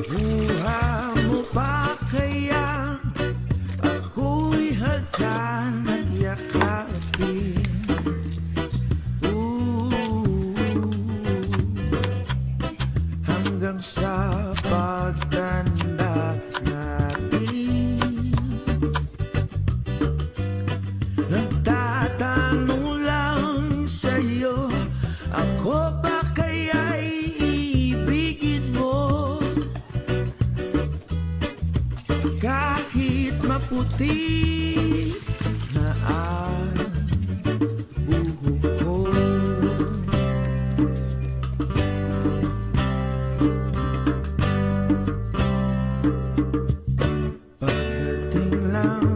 Makuha mo pa kaya ako'y hagdan at yakapin? Hanggang sa pagtanda natin, nagtatanong lang sa'yo, ako ba kaya'y iibigin mo? Kahit maputi na ang buhok ko, pagdating lang